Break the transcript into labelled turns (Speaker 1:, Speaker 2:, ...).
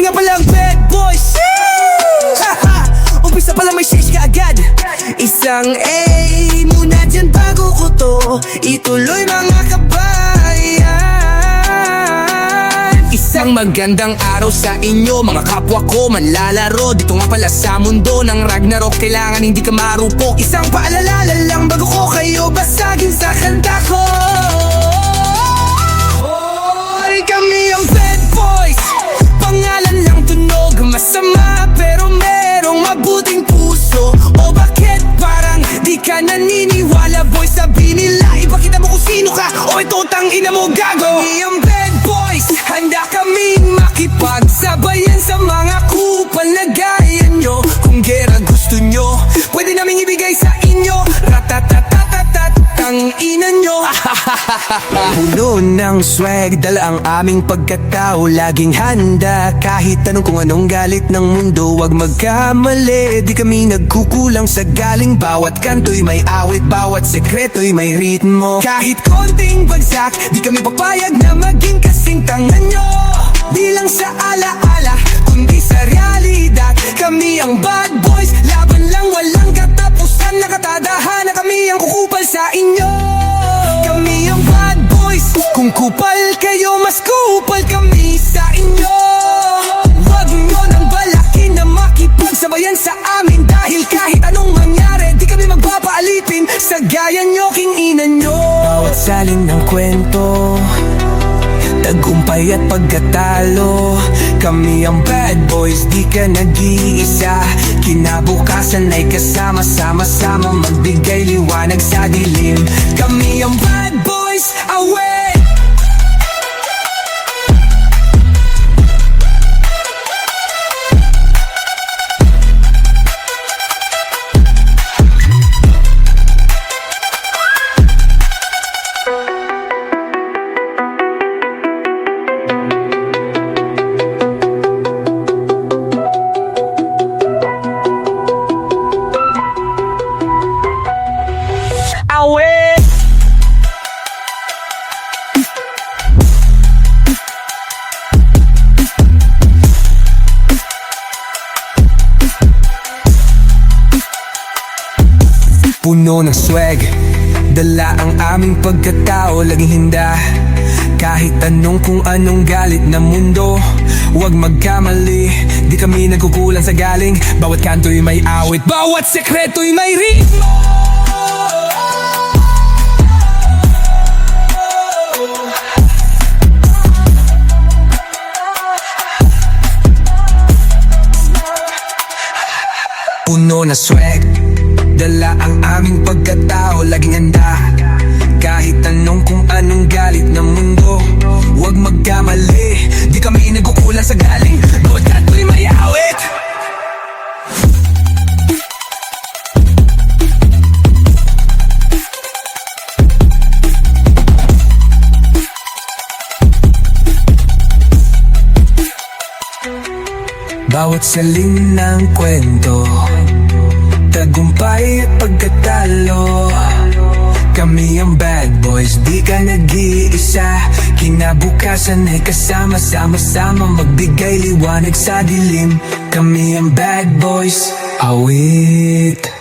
Speaker 1: Kami nga palang bad boys. Umpisa palang may shakes ka agad. Isang A muna dyan bago ko to ituloy mga kabayan. Isang magandang araw sa inyo mga kapwa ko manlalaro. Dito nga pala sa mundo ng Ragnarok, kailangan hindi ka marupok. Isang paalala lang bago ko kayo basagin sa kanta ko. Hoy, kami ang bad boys. Pangalan lang tunog, masama pero merong mabuting puso. O bakit parang di ka naniniwala boy? Sabi nila ipakita mo kung sino ka, o ito tangina mo gago. Kami ang bad boys, handa kaming makipagsabayan sa mga kupal na gaya nyo. Kung gera gusto nyo, pwede naming ibigay sa inyo. Ratatatatat, tangina nyo. Puno ng swag, dala ang aming pagkatao. Laging handa kahit tanong kung anong galit ng mundo. Huwag magkamali, di kami nagkukulang sa galing. Bawat kanto'y may awit, bawat sekreto'y may ritmo. Kahit konting bagsak, di kami papayag na maging kasing tanga nyo. Di lang sa alaala, kundi sa realidad. Kami ang bad boys, laban lang walang katapusan. Nakatadahan na kami ang kukupal sa inyo. Kami ang bad boys, kung kupal kayo mas kupal kami sa inyo. Huwag nyo nang balakin na makipagsabayan sa amin. Dahil kahit anong mangyari, di kami magpapaalipin sa gaya nyo, king ina nyo. Bawat salin ng kwento, tagumpay at pagkatalo. Kami ang bad boys, di ka nag-iisa. Kinabukasan ay kasama, sama-sama magbigay liwanag sa dilim. Kami ang bad boys, away! Puno ng swag, dala ang aming pagkatao. Laging handa kahit tanong kung anong galit ng mundo. Huwag magkamali, di kami nagkukulang sa galing. Bawat kanto'y may awit, bawat sekreto'y may ritmo. Puno na swag, dala ang aming pagkatao. Laging handa kahit tanong kung anong galit ng mundo. Huwag magkamali, di kami nagkukulang sa galing. Bawat kanto'y may awit. Bawat salin ng kwento, tagumpay at pagkatalo. Kami ang bad boys, di ka nag-iisa. Kinabukasan ay kasama, sama-sama magbigay liwanag sa dilim. Kami ang bad boys, awit.